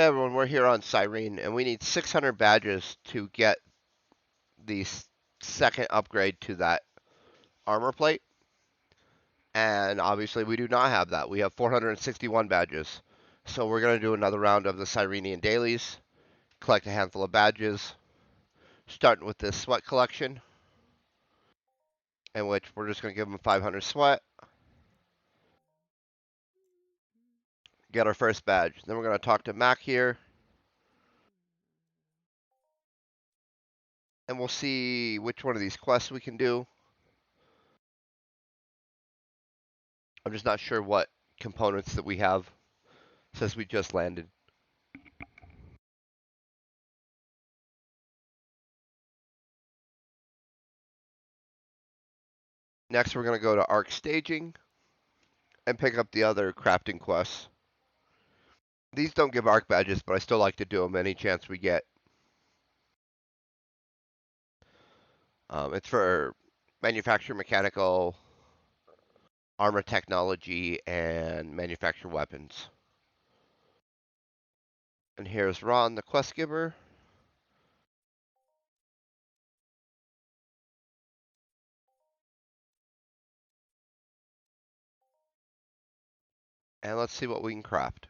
Hey everyone, we're here on Cyrene, and we need 600 badges to get the second upgrade to that armor plate. And obviously we do not have that. We have 461 badges. So we're going to do another round of the Cyrenian dailies, collect a handful of badges, starting with this sweat collection, in which we're just going to give them 500 sweat, get our first badge. Then we're going to talk to Mac here, and we'll see which one of these quests we can do. I'm just not sure what components that we have since we just landed. Next, we're going to go to A.R.C staging and pick up the other crafting quests. These don't give A.R.C badges, but I still like to do them any chance we get. It's for manufacture mechanical, armor technology, and manufacture weapons. And here's Ron, the quest giver. And let's see what we can craft.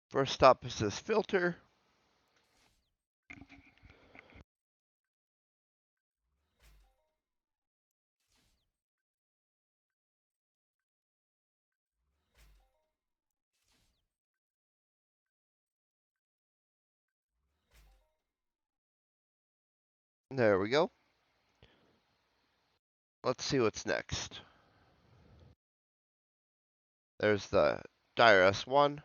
First stop is this filter. There we go. Let's see what's next. There's the Dire S1.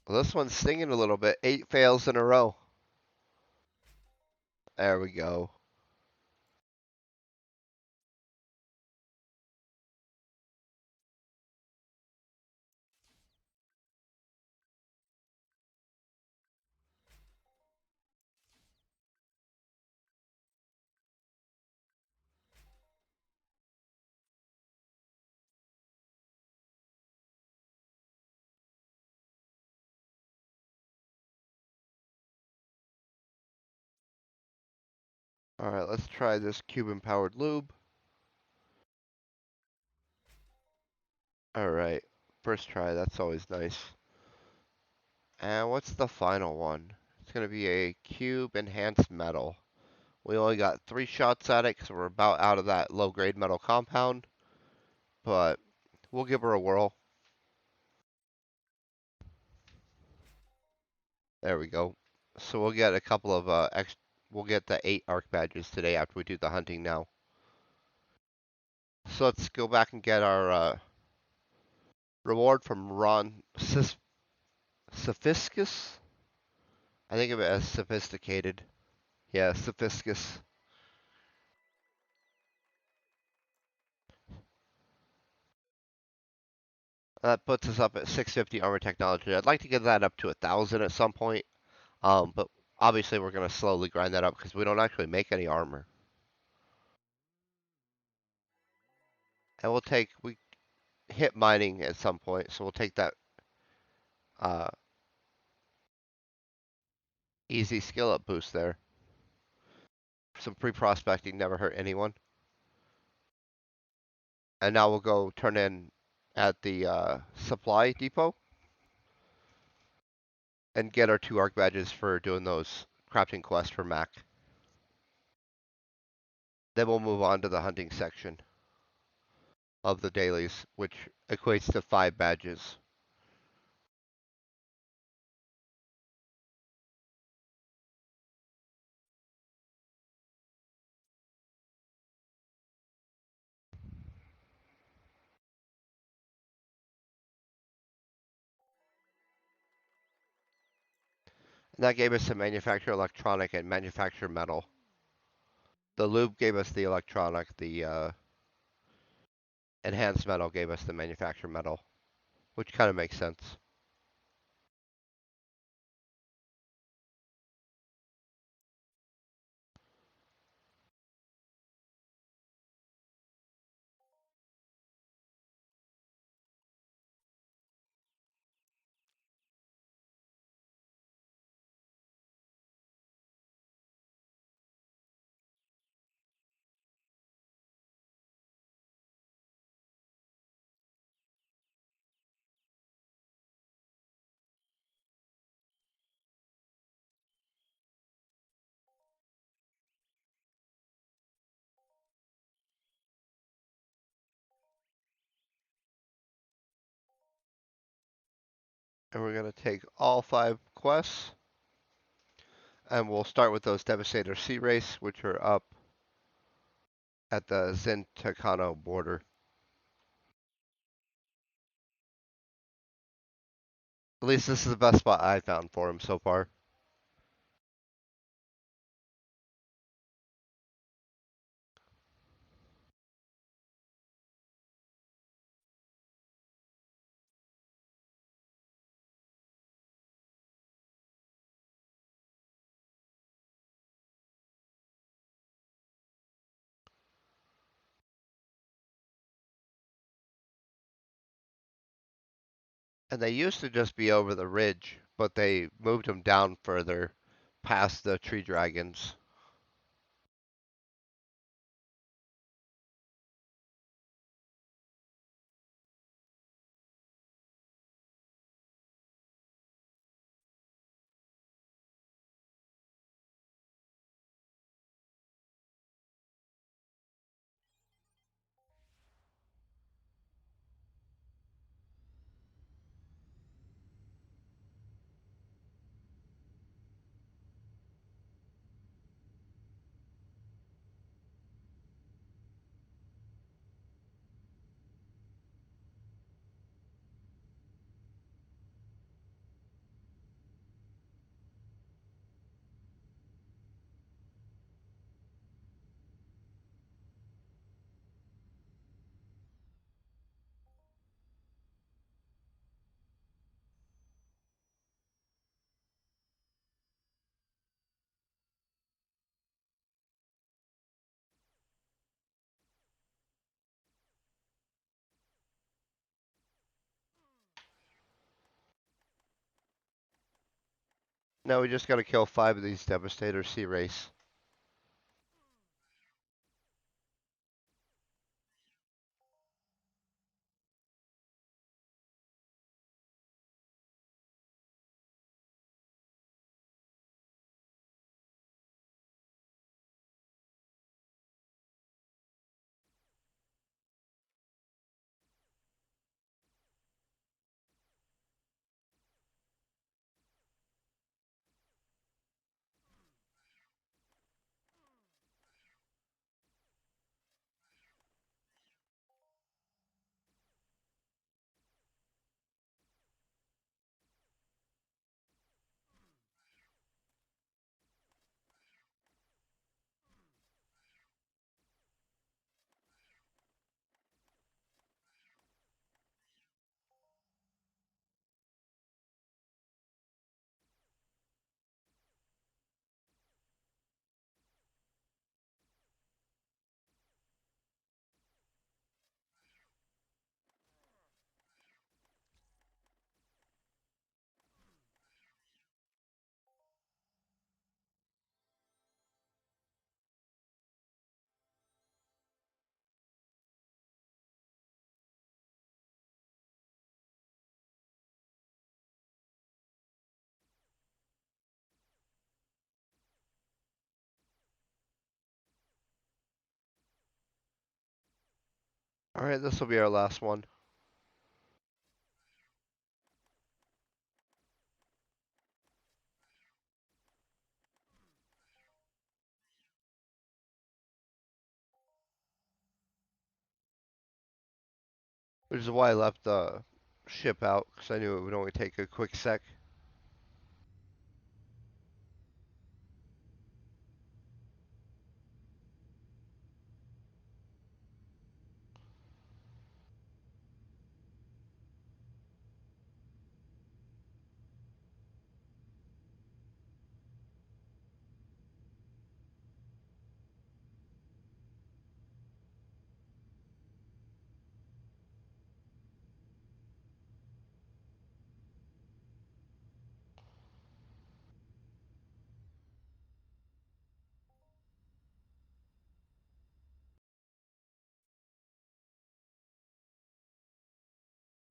Well, this one's stinging a little bit. 8 fails in a row. There we go. Alright, let's try this Cuban-powered lube. Alright, first try, that's always nice. And what's the final one? It's going to be a cube enhanced metal. We only got 3 shots at it because we're about out of that low-grade metal compound. But we'll give her a whirl. There we go. So we'll get a couple of we'll get the 8 A.R.C badges today after we do the hunting now. So let's go back and get our reward from Ron Sophiscus. I think of it as sophisticated. Yeah, Sophiscus. That puts us up at 650 armor technology. I'd like to get that up to 1,000 at some point. But obviously we're going to slowly grind that up because we don't actually make any armor. And we hit mining at some point, so we'll take that uh, easy skill up boost there. Some pre-prospecting never hurt anyone. And now we'll go turn in at the supply depot and get our 2 A.R.C badges for doing those crafting quests for Mac. Then we'll move on to the hunting section of the dailies, which equates to 5 badges. And that gave us the manufacture electronic and manufacture metal. The lube gave us the electronic, the enhanced metal gave us the manufacture metal, which kind of makes sense. And we're going to take all 5 quests. And we'll start with those Devastator Sea Wraiths, which are up at the Zintacano border. At least this is the best spot I found for him so far. And they used to just be over the ridge, but they moved them down further past the tree dragons. Now we just gotta kill 5 of these Devastator Sea Wraiths. Alright, this will be our last one. Which is why I left the ship out, because I knew it would only take a quick sec.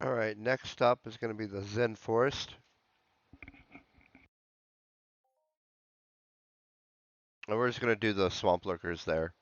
Alright, next up is going to be the Zen Forest. And we're just going to do the swamp lurkers there.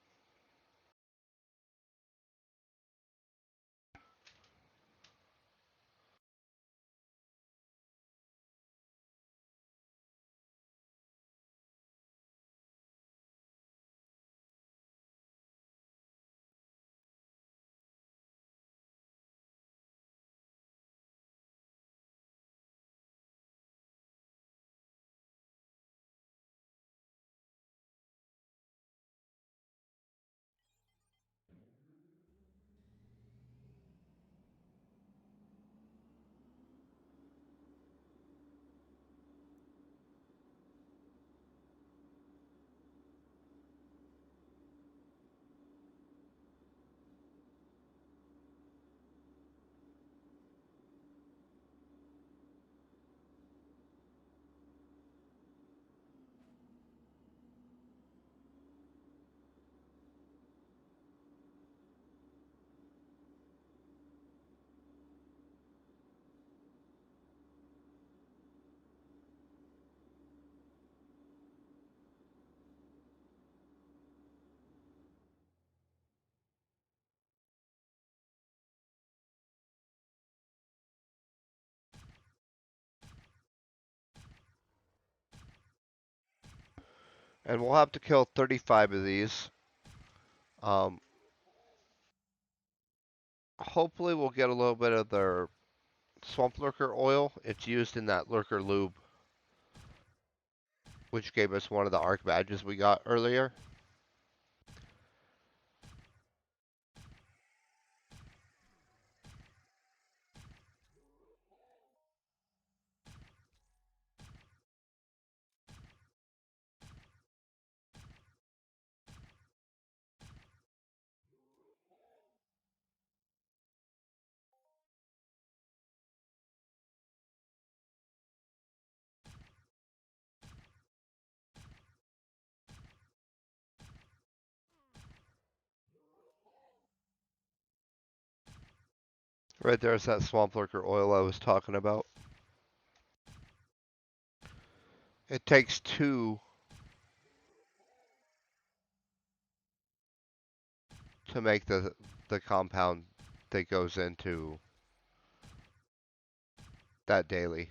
And we'll have to kill 35 of these. Hopefully we'll get a little bit of their swamp lurker oil. It's used in that lurker lube, which gave us one of the ARC badges we got earlier. Right there's that swamp lurker oil I was talking about. It takes 2 to make the compound that goes into that daily.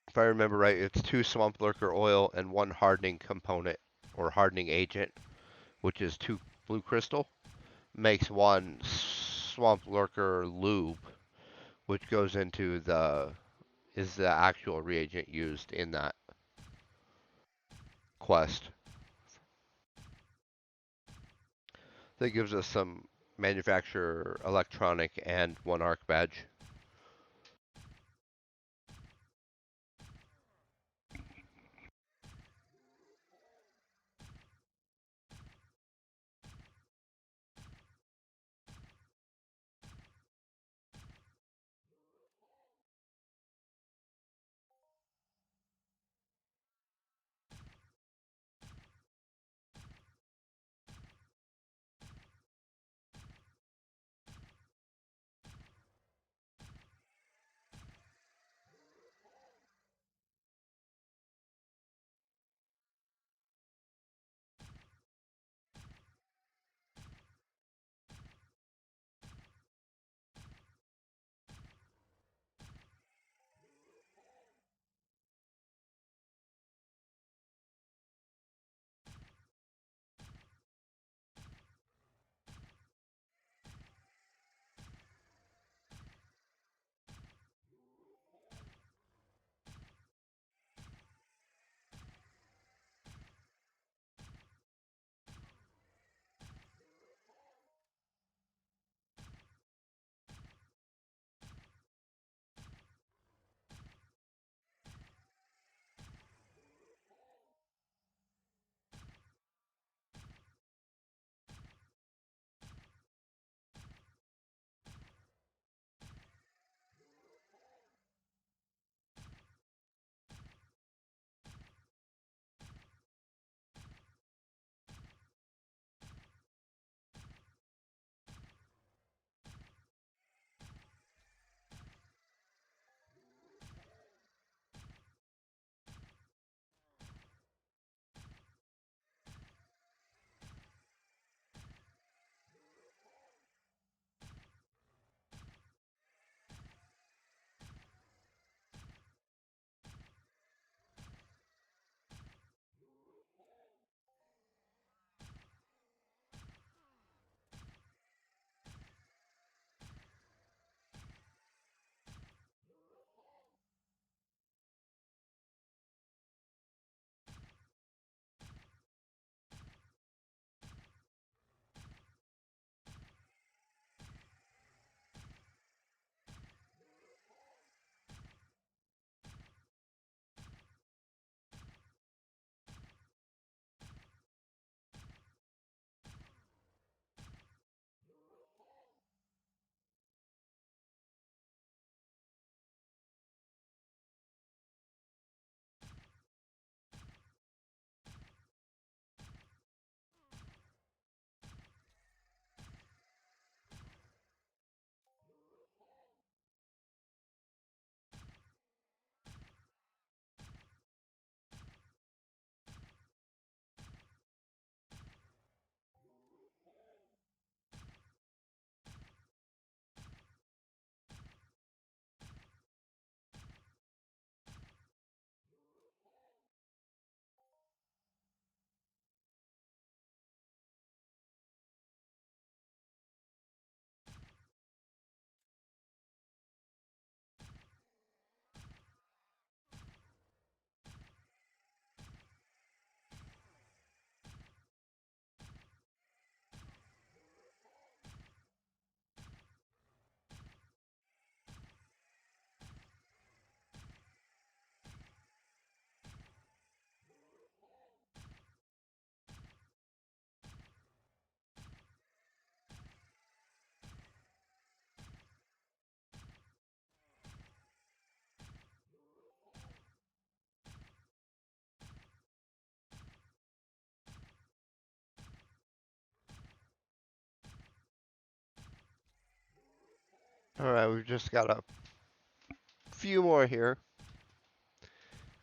If I remember right, it's 2 swamp lurker oil and 1 hardening component or hardening agent, which is 2 blue crystal, makes 1 swamp lurker lube, which goes into is the actual reagent used in that quest. That gives us some manufacturer electronic and 1 ARC badge. Alright, we've just got a few more here.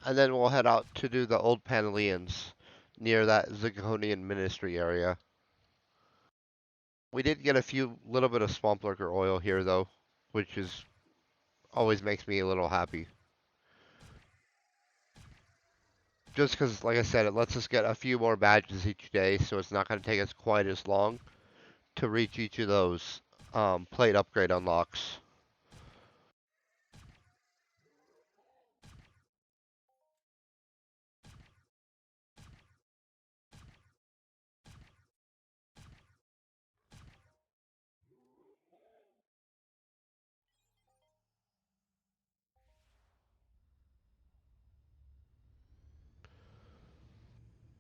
And then we'll head out to do the old paneleons near that Zirconian ministry area. We did get a few little bit of swamp lurker oil here though, which is always makes me a little happy. Just because, like I said, it lets us get a few more badges each day, so it's not going to take us quite as long to reach each of those plate upgrade unlocks.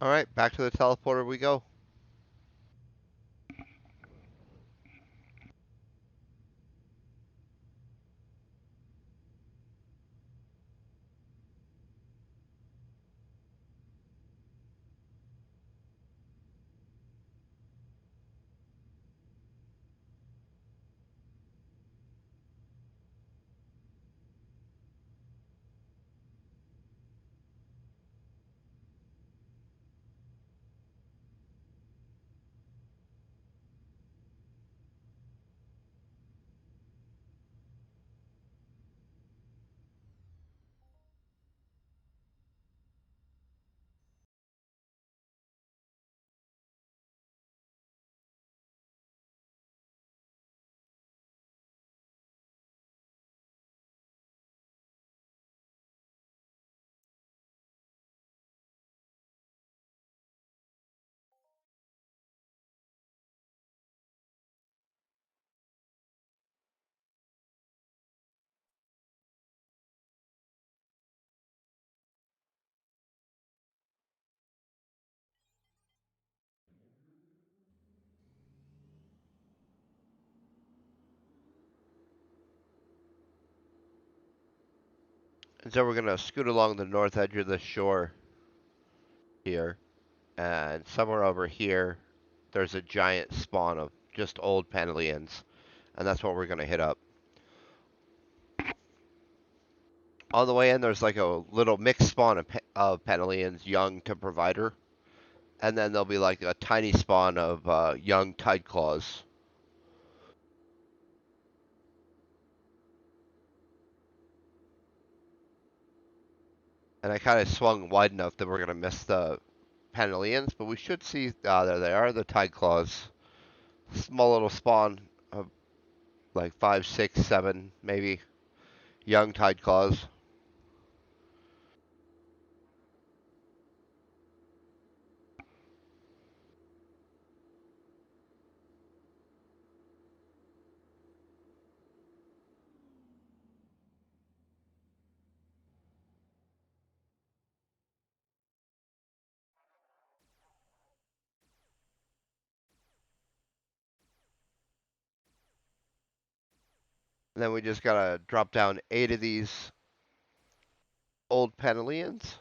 Alright, back to the teleporter we go. And so we're going to scoot along the north edge of the shore here. And somewhere over here, there's a giant spawn of just old paneleons. And that's what we're going to hit up. On the way in, there's like a little mixed spawn of paneleons, young to provider. And then there'll be like a tiny spawn of young tide claws. And I kind of swung wide enough that we're going to miss the paneleons, but we should see, there they are, the tide claws. Small little spawn of like 5, 6, 7, maybe, young tide claws. And then we just got to drop down 8 of these old paneleons.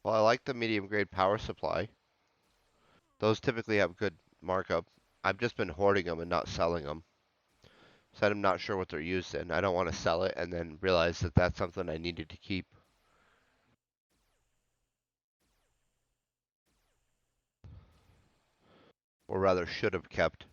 Well, I like the medium grade power supply. Those typically have good markup. I've just been hoarding them and not selling them. So I'm not sure what they're used in. I don't want to sell it and then realize that that's something I needed to keep. Or rather should have kept.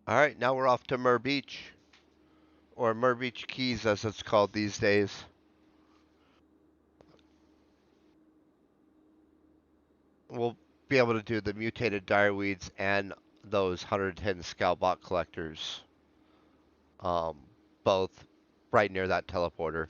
All right, now we're off to Mur Beach, or Mur Beach Keys as it's called these days. We'll be able to do the mutated direweeds and those 110 Scalbot collectors, um, both right near that teleporter.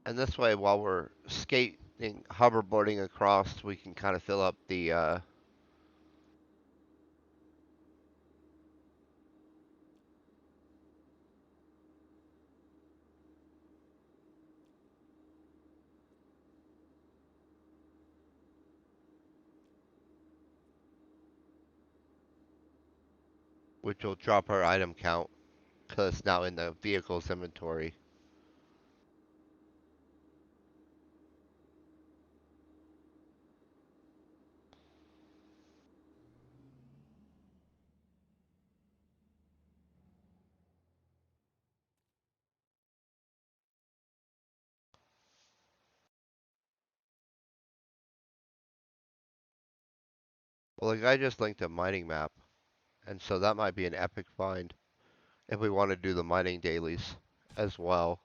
And this way, while we're skating, hoverboarding across, we can kind of fill up the. Which will drop our item count because it's now in the vehicle's inventory. Well, the guy just linked a mining map, and so that might be an epic find if we want to do the mining dailies as well,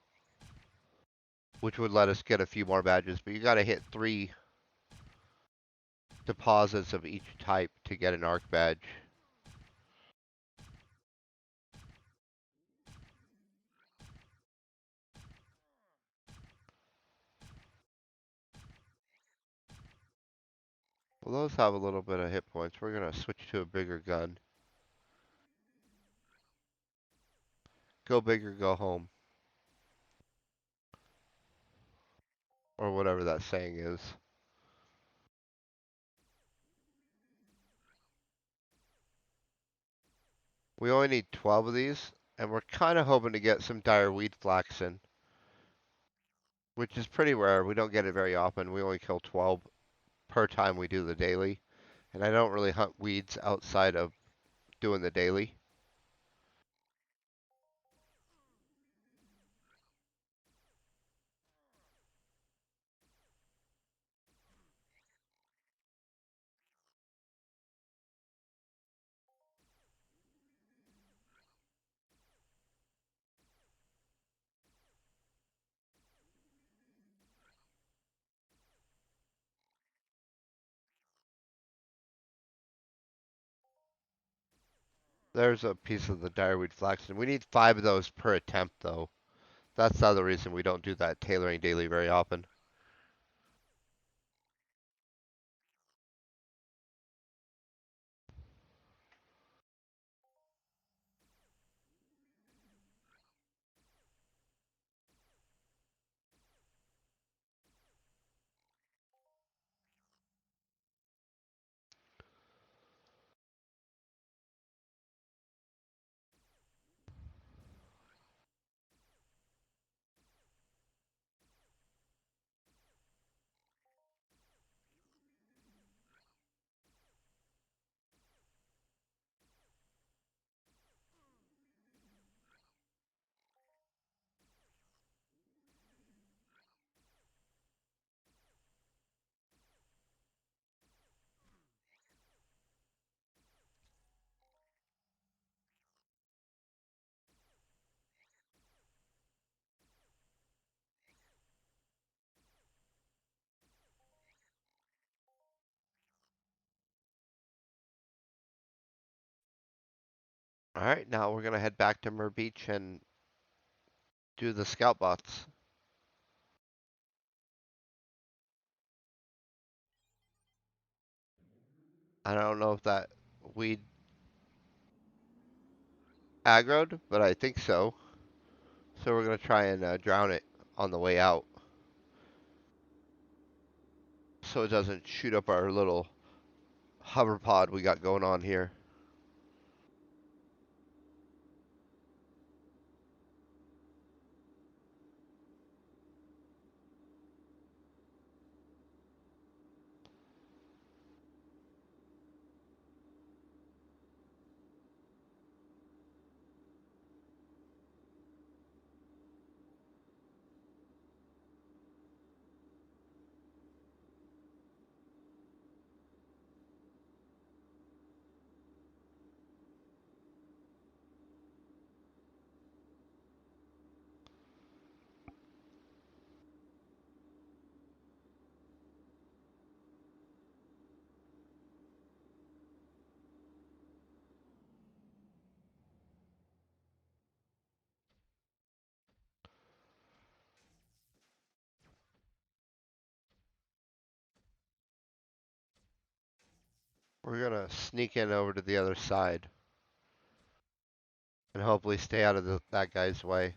which would let us get a few more badges. But you got to hit 3 deposits of each type to get an ARC badge. Well, those have a little bit of hit points. We're going to switch to a bigger gun. Go big or go home. Or whatever that saying is. We only need 12 of these, and we're kind of hoping to get some dire weed flax in, which is pretty rare. We don't get it very often. We only kill 12 per time we do the daily. And I don't really hunt weeds outside of doing the daily. There's a piece of the direweed flax, and we need 5 of those per attempt, though. That's the other reason we don't do that tailoring daily very often. Alright, now we're gonna head back to Mer Beach and do the scout bots. I don't know if that weed aggroed, but I think so. So we're gonna try and drown it on the way out, so it doesn't shoot up our little hover pod we got going on here. We're gonna sneak in over to the other side and hopefully stay out of that guy's way.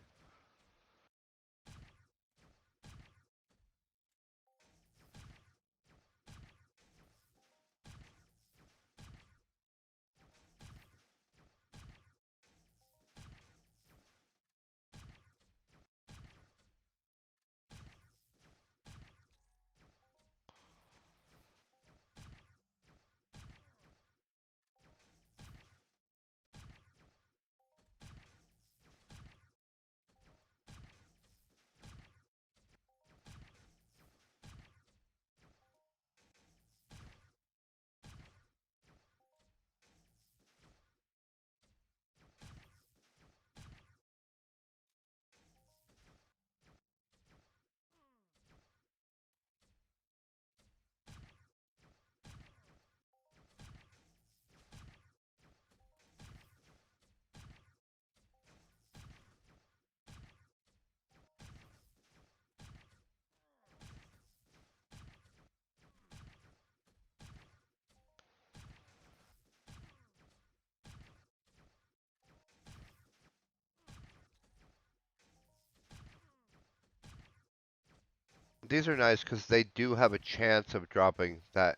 These are nice because they do have a chance of dropping that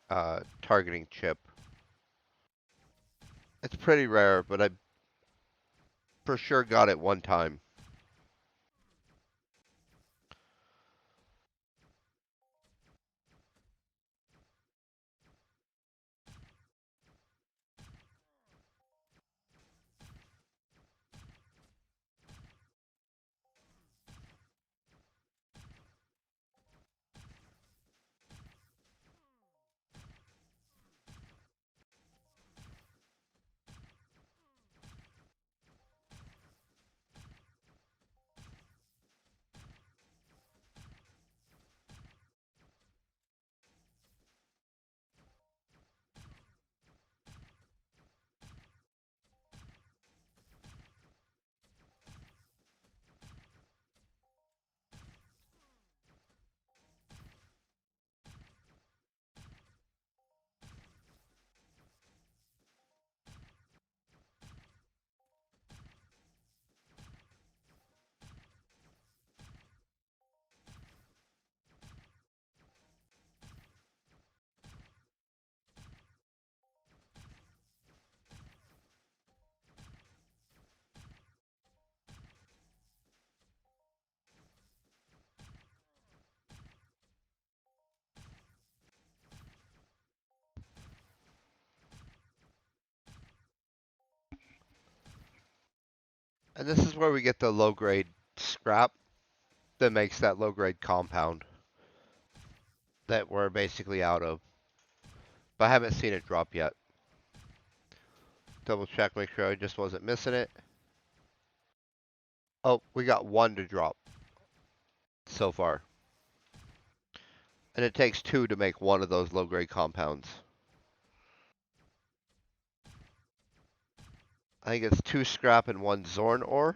targeting chip. It's pretty rare, but I for sure got it one time. And this is where we get the low grade scrap that makes that low grade compound that we're basically out of. But I haven't seen it drop yet. Double check, make sure I just wasn't missing it. Oh, we got one to drop so far. And it takes two to make one of those low grade compounds. I think it's 2 scrap and 1 Zorn ore.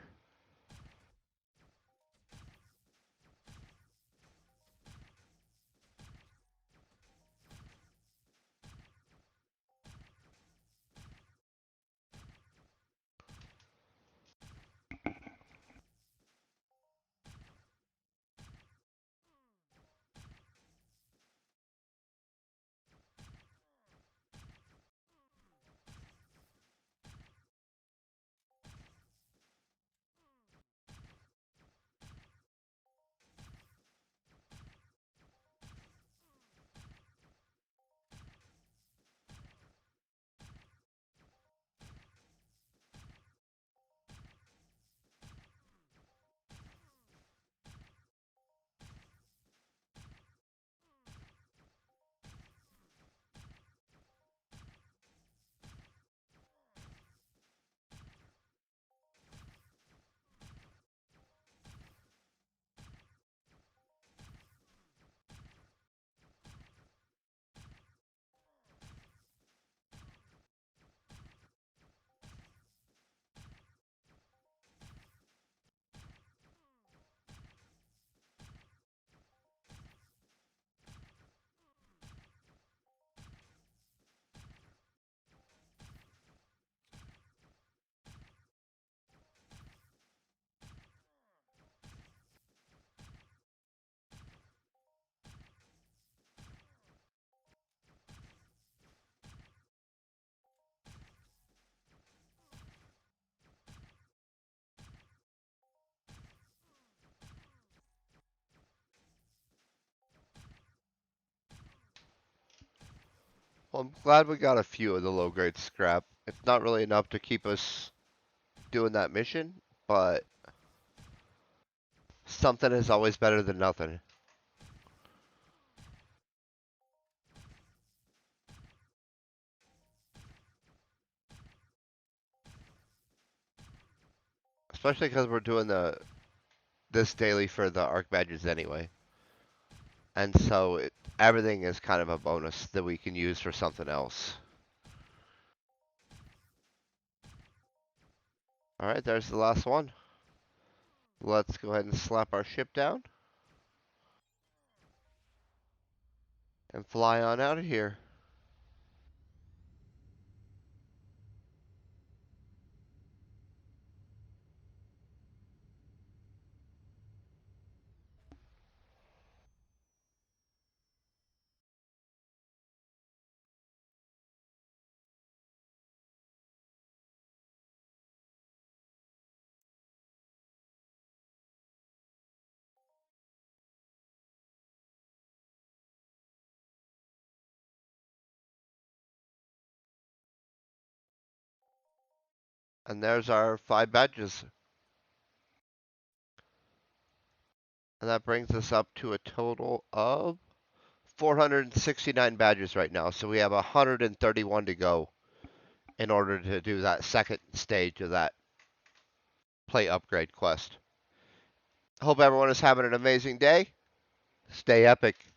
Well, I'm glad we got a few of the low grade scrap. It's not really enough to keep us doing that mission, but something is always better than nothing. Especially because we're doing this daily for the ARC badges anyway. And so everything is kind of a bonus that we can use for something else. Alright, there's the last one. Let's go ahead and slap our ship down. And fly on out of here. And there's our 5 badges. And that brings us up to a total of 469 badges right now. So we have 131 to go in order to do that second stage of that play upgrade quest. Hope everyone is having an amazing day. Stay epic.